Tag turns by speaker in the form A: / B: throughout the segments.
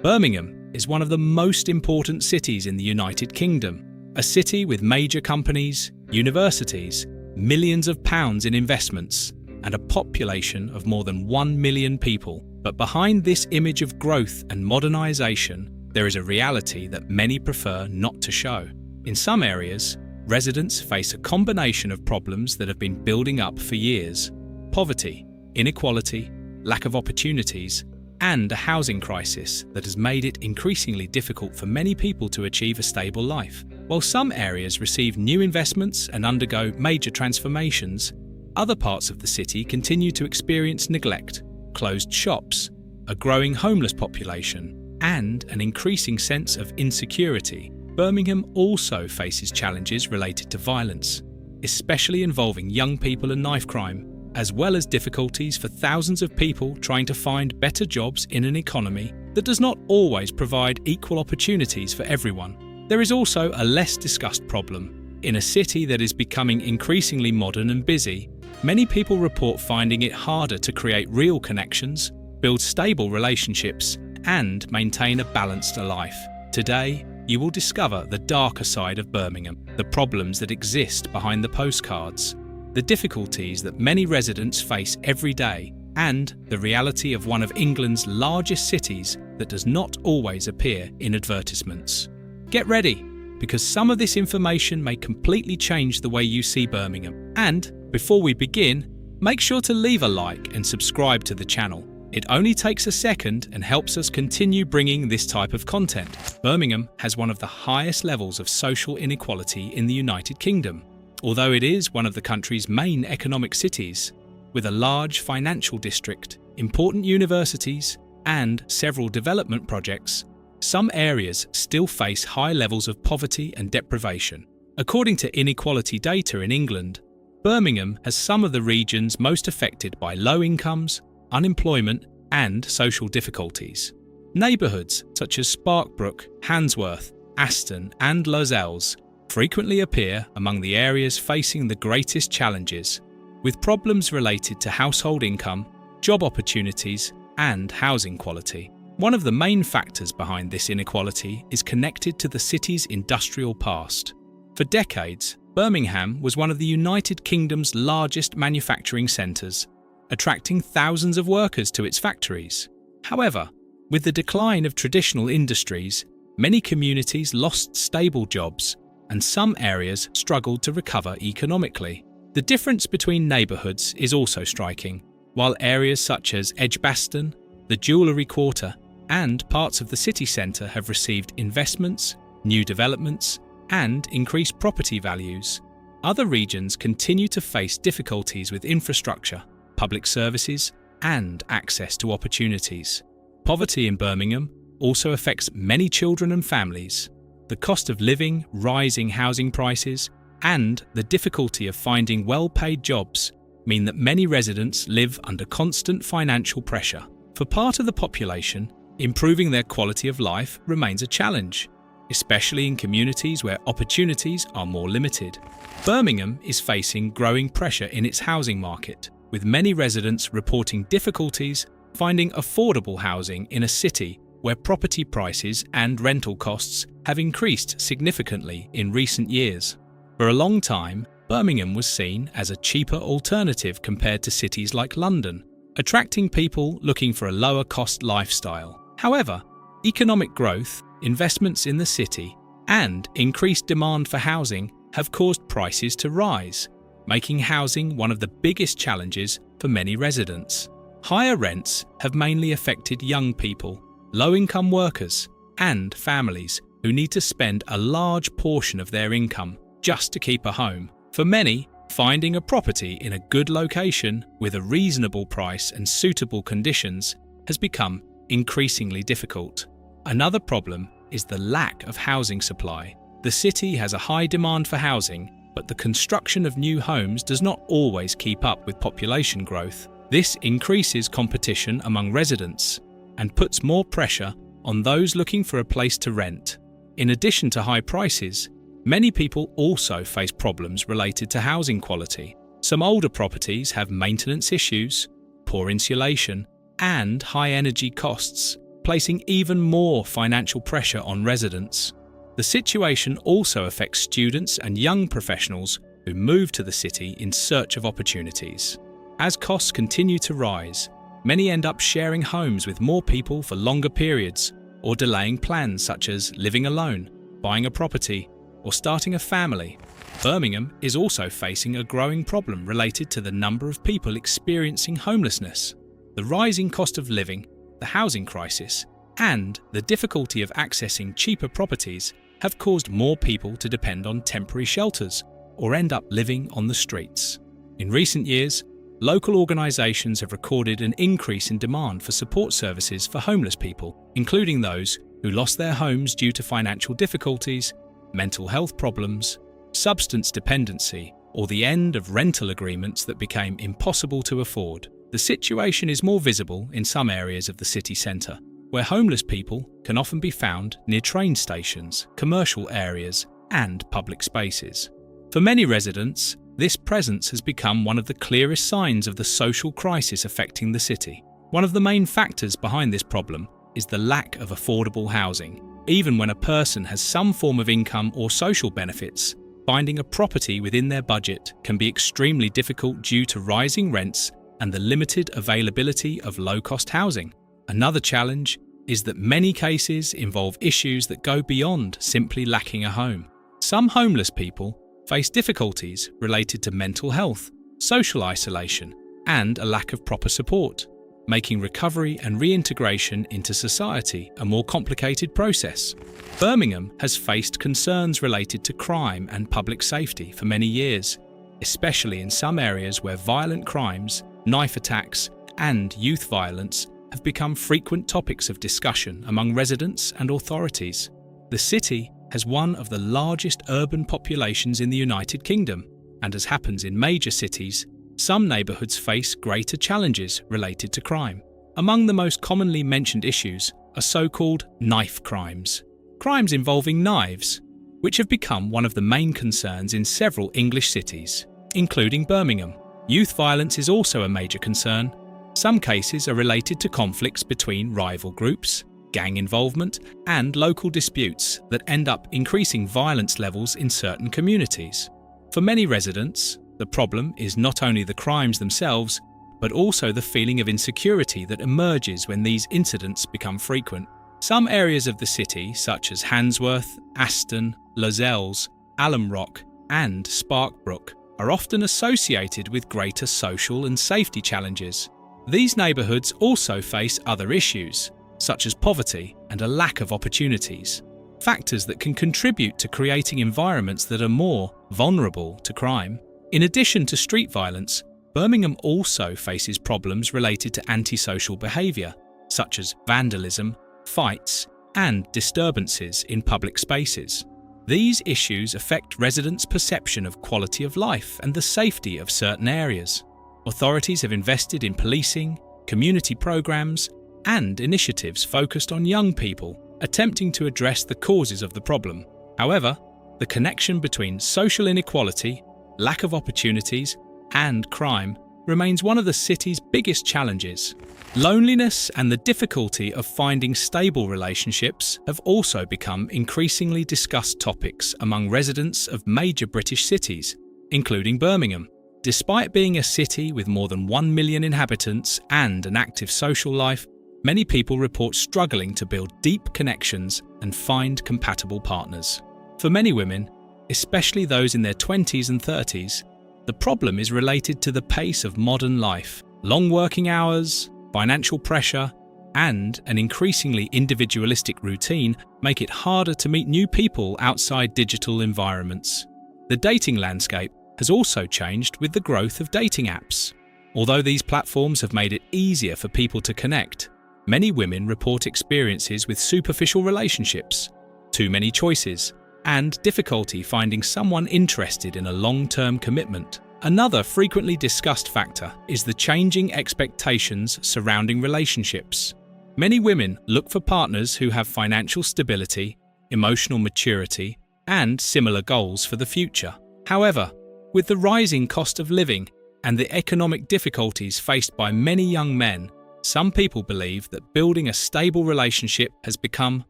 A: Birmingham is one of the most important cities in the United Kingdom, a city with major companies, universities, millions of pounds in investments, and a population of more than 1 million people. But behind this image of growth and modernisation, there is a reality that many prefer not to show. In some areas, residents face a combination of problems that have been building up for years: poverty, inequality, lack of opportunities, and a housing crisis that has made it increasingly difficult for many people to achieve a stable life. While some areas receive new investments and undergo major transformations, other parts of the city continue to experience neglect, closed shops, a growing homeless population, and an increasing sense of insecurity. Birmingham also faces challenges related to violence, especially involving young people and knife crime, as well as difficulties for thousands of people trying to find better jobs in an economy that does not always provide equal opportunities for everyone. There is also a less discussed problem. In a city that is becoming increasingly modern and busy, many people report finding it harder to create real connections, build stable relationships, and maintain a balanced life. Today, you will discover the darker side of Birmingham, the problems that exist behind the postcards, the difficulties that many residents face every day, and the reality of one of England's largest cities that does not always appear in advertisements. Get ready, because some of this information may completely change the way you see Birmingham. And before we begin, make sure to leave a like and subscribe to the channel. It only takes a second and helps us continue bringing this type of content. Birmingham has one of the highest levels of social inequality in the United Kingdom. Although it is one of the country's main economic cities, with a large financial district, important universities, and several development projects, some areas still face high levels of poverty and deprivation. According to inequality data in England, Birmingham has some of the regions most affected by low incomes, unemployment, and social difficulties. Neighbourhoods such as Sparkbrook, Handsworth, Aston, and Lozells frequently appear among the areas facing the greatest challenges, with problems related to household income, job opportunities, and housing quality. One of the main factors behind this inequality is connected to the city's industrial past. For decades, Birmingham was one of the United Kingdom's largest manufacturing centres, attracting thousands of workers to its factories. However, with the decline of traditional industries, many communities lost stable jobs, and some areas struggled to recover economically. The difference between neighbourhoods is also striking. While areas such as Edgbaston, the Jewellery Quarter, and parts of the city centre have received investments, new developments, and increased property values, other regions continue to face difficulties with infrastructure, public services, and access to opportunities. Poverty in Birmingham also affects many children and families. The cost of living, rising housing prices, and the difficulty of finding well-paid jobs mean that many residents live under constant financial pressure. For part of the population, improving their quality of life remains a challenge, especially in communities where opportunities are more limited. Birmingham is facing growing pressure in its housing market, with many residents reporting difficulties finding affordable housing in a city where property prices and rental costs have increased significantly in recent years. For a long time, Birmingham was seen as a cheaper alternative compared to cities like London, attracting people looking for a lower-cost lifestyle. However, economic growth, investments in the city, and increased demand for housing have caused prices to rise, making housing one of the biggest challenges for many residents. Higher rents have mainly affected young people, low-income workers, and families who need to spend a large portion of their income just to keep a home. For many, finding a property in a good location with a reasonable price and suitable conditions has become increasingly difficult. Another problem is the lack of housing supply. The city has a high demand for housing, but the construction of new homes does not always keep up with population growth. This increases competition among residents and puts more pressure on those looking for a place to rent. In addition to high prices, many people also face problems related to housing quality. Some older properties have maintenance issues, poor insulation, and high energy costs, placing even more financial pressure on residents. The situation also affects students and young professionals who move to the city in search of opportunities. As costs continue to rise, many end up sharing homes with more people for longer periods or delaying plans such as living alone, buying a property, or starting a family. Birmingham is also facing a growing problem related to the number of people experiencing homelessness. The rising cost of living, the housing crisis, and the difficulty of accessing cheaper properties have caused more people to depend on temporary shelters or end up living on the streets. In recent years, local organisations have recorded an increase in demand for support services for homeless people, including those who lost their homes due to financial difficulties, mental health problems, substance dependency, or the end of rental agreements that became impossible to afford. The situation is more visible in some areas of the city centre, where homeless people can often be found near train stations, commercial areas, and public spaces. For many residents, this presence has become one of the clearest signs of the social crisis affecting the city. One of the main factors behind this problem is the lack of affordable housing. Even when a person has some form of income or social benefits, finding a property within their budget can be extremely difficult due to rising rents and the limited availability of low-cost housing. Another challenge is that many cases involve issues that go beyond simply lacking a home. Some homeless people face difficulties related to mental health, social isolation, and a lack of proper support, making recovery and reintegration into society a more complicated process. Birmingham has faced concerns related to crime and public safety for many years, especially in some areas where violent crimes, knife attacks, and youth violence have become frequent topics of discussion among residents and authorities. The city has one of the largest urban populations in the United Kingdom, and as happens in major cities, some neighbourhoods face greater challenges related to crime. Among the most commonly mentioned issues are so-called knife crimes, crimes involving knives, which have become one of the main concerns in several English cities, including Birmingham. Youth violence is also a major concern. Some cases are related to conflicts between rival groups, gang involvement, and local disputes that end up increasing violence levels in certain communities. For many residents, the problem is not only the crimes themselves, but also the feeling of insecurity that emerges when these incidents become frequent. Some areas of the city, such as Handsworth, Aston, Lozells, Alum Rock, and Sparkbrook, are often associated with greater social and safety challenges. These neighbourhoods also face other issues, such as poverty and a lack of opportunities, factors that can contribute to creating environments that are more vulnerable to crime. In addition to street violence, Birmingham also faces problems related to antisocial behaviour, such as vandalism, fights, and disturbances in public spaces. These issues affect residents' perception of quality of life and the safety of certain areas. Authorities have invested in policing, community programs, and initiatives focused on young people, attempting to address the causes of the problem. However, the connection between social inequality, lack of opportunities, and crime remains one of the city's biggest challenges. Loneliness and the difficulty of finding stable relationships have also become increasingly discussed topics among residents of major British cities, including Birmingham. Despite being a city with more than 1 million inhabitants and an active social life, many people report struggling to build deep connections and find compatible partners. For many women, especially those in their 20s and 30s, the problem is related to the pace of modern life. Long working hours, financial pressure, and an increasingly individualistic routine make it harder to meet new people outside digital environments. The dating landscape has also changed with the growth of dating apps. Although these platforms have made it easier for people to connect, many women report experiences with superficial relationships, too many choices, and difficulty finding someone interested in a long-term commitment. Another frequently discussed factor is the changing expectations surrounding relationships. Many women look for partners who have financial stability, emotional maturity, and similar goals for the future. However, with the rising cost of living and the economic difficulties faced by many young men, some people believe that building a stable relationship has become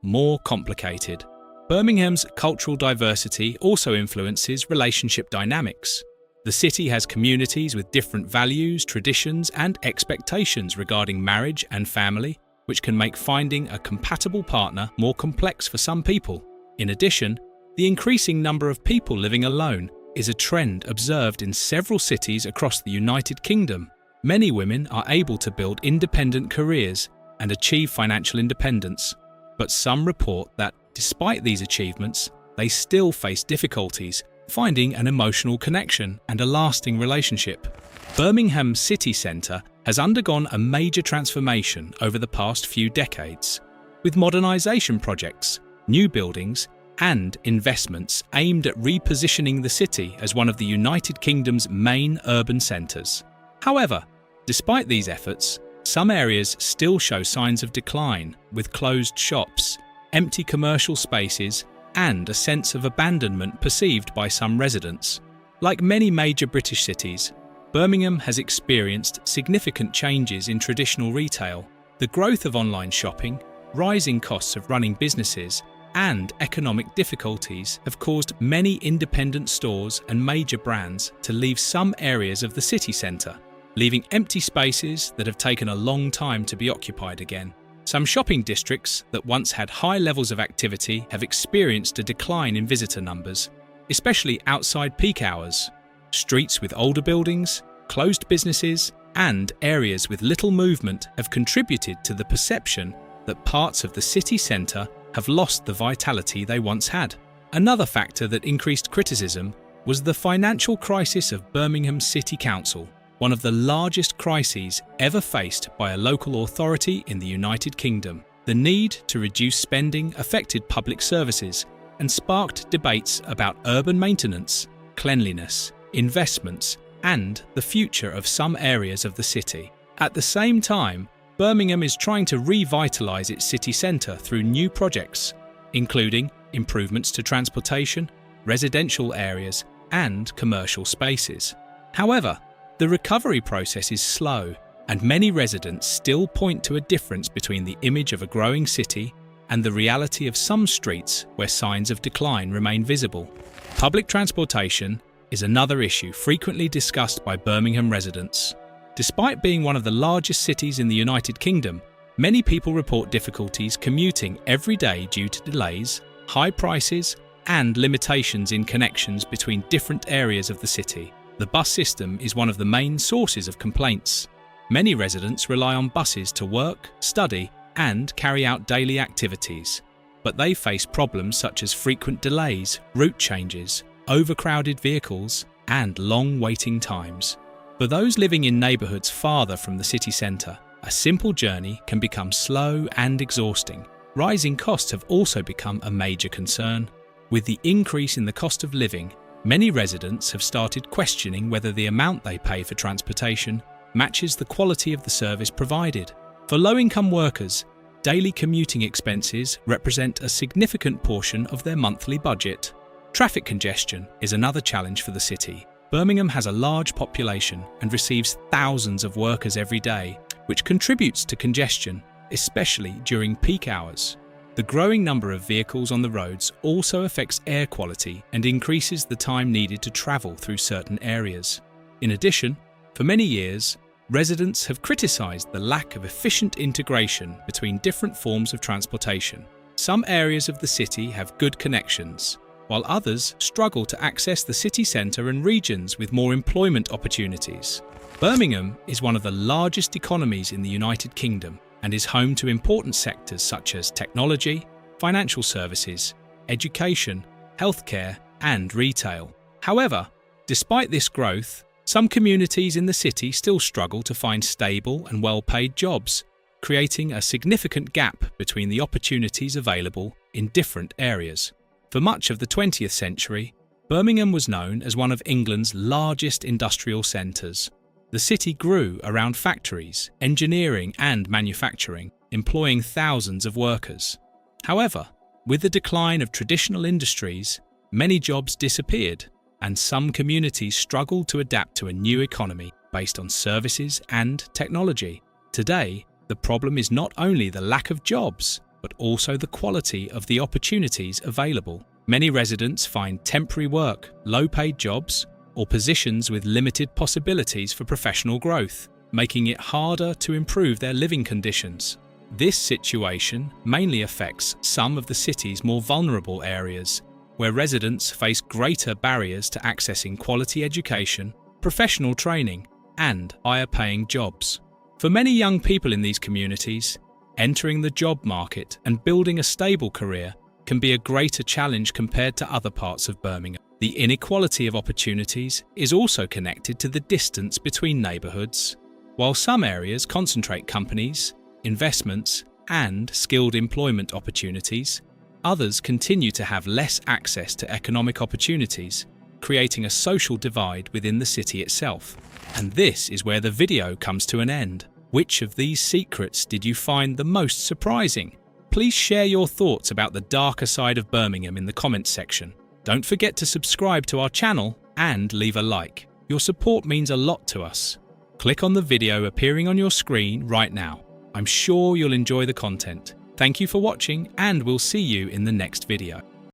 A: more complicated. Birmingham's cultural diversity also influences relationship dynamics. The city has communities with different values, traditions, and expectations regarding marriage and family, which can make finding a compatible partner more complex for some people. In addition, the increasing number of people living alone is a trend observed in several cities across the United Kingdom. Many women are able to build independent careers and achieve financial independence, but some report that, despite these achievements, they still face difficulties finding an emotional connection and a lasting relationship. Birmingham city centre has undergone a major transformation over the past few decades, with modernisation projects, new buildings, and investments aimed at repositioning the city as one of the United Kingdom's main urban centres. However, despite these efforts, some areas still show signs of decline, with closed shops, empty commercial spaces, and a sense of abandonment perceived by some residents. Like many major British cities, Birmingham has experienced significant changes in traditional retail. The growth of online shopping, rising costs of running businesses, and economic difficulties have caused many independent stores and major brands to leave some areas of the city centre, leaving empty spaces that have taken a long time to be occupied again. Some shopping districts that once had high levels of activity have experienced a decline in visitor numbers, especially outside peak hours. Streets with older buildings, closed businesses, and areas with little movement have contributed to the perception that parts of the city centre have lost the vitality they once had. Another factor that increased criticism was the financial crisis of Birmingham City Council, one of the largest crises ever faced by a local authority in the United Kingdom. The need to reduce spending affected public services and sparked debates about urban maintenance, cleanliness, investments, and the future of some areas of the city. At the same time, Birmingham is trying to revitalise its city centre through new projects, including improvements to transportation, residential areas, and commercial spaces. However, the recovery process is slow, and many residents still point to a difference between the image of a growing city and the reality of some streets where signs of decline remain visible. Public transportation is another issue frequently discussed by Birmingham residents. Despite being one of the largest cities in the United Kingdom, many people report difficulties commuting every day due to delays, high prices, and limitations in connections between different areas of the city. The bus system is one of the main sources of complaints. Many residents rely on buses to work, study, and carry out daily activities, but they face problems such as frequent delays, route changes, overcrowded vehicles, and long waiting times. For those living in neighbourhoods farther from the city centre, a simple journey can become slow and exhausting. Rising costs have also become a major concern. With the increase in the cost of living, many residents have started questioning whether the amount they pay for transportation matches the quality of the service provided. For low-income workers, daily commuting expenses represent a significant portion of their monthly budget. Traffic congestion is another challenge for the city. Birmingham has a large population and receives thousands of workers every day, which contributes to congestion, especially during peak hours. The growing number of vehicles on the roads also affects air quality and increases the time needed to travel through certain areas. In addition, for many years, residents have criticised the lack of efficient integration between different forms of transportation. Some areas of the city have good connections, while others struggle to access the city centre and regions with more employment opportunities. Birmingham is one of the largest economies in the United Kingdom and is home to important sectors such as technology, financial services, education, healthcare, and retail. However, despite this growth, some communities in the city still struggle to find stable and well-paid jobs, creating a significant gap between the opportunities available in different areas. For much of the 20th century, Birmingham was known as one of England's largest industrial centres. The city grew around factories, engineering and manufacturing, employing thousands of workers. However, with the decline of traditional industries, many jobs disappeared, and some communities struggled to adapt to a new economy based on services and technology. Today, the The problem is not only the lack of jobs, but also the quality of the opportunities available. Many residents find temporary work, low-paid jobs, or positions with limited possibilities for professional growth, making it harder to improve their living conditions. This situation mainly affects some of the city's more vulnerable areas, where residents face greater barriers to accessing quality education, professional training, and higher-paying jobs. For many young people in these communities, entering the job market and building a stable career can be a greater challenge compared to other parts of Birmingham. The inequality of opportunities is also connected to the distance between neighbourhoods. While some areas concentrate companies, investments, and skilled employment opportunities, others continue to have less access to economic opportunities, creating a social divide within the city itself. And this is where the video comes to an end. Which of these secrets did you find the most surprising? Please share your thoughts about the darker side of Birmingham in the comments section. Don't forget to subscribe to our channel and leave a like. Your support means a lot to us. Click on the video appearing on your screen right now. I'm sure you'll enjoy the content. Thank you for watching, and we'll see you in the next video.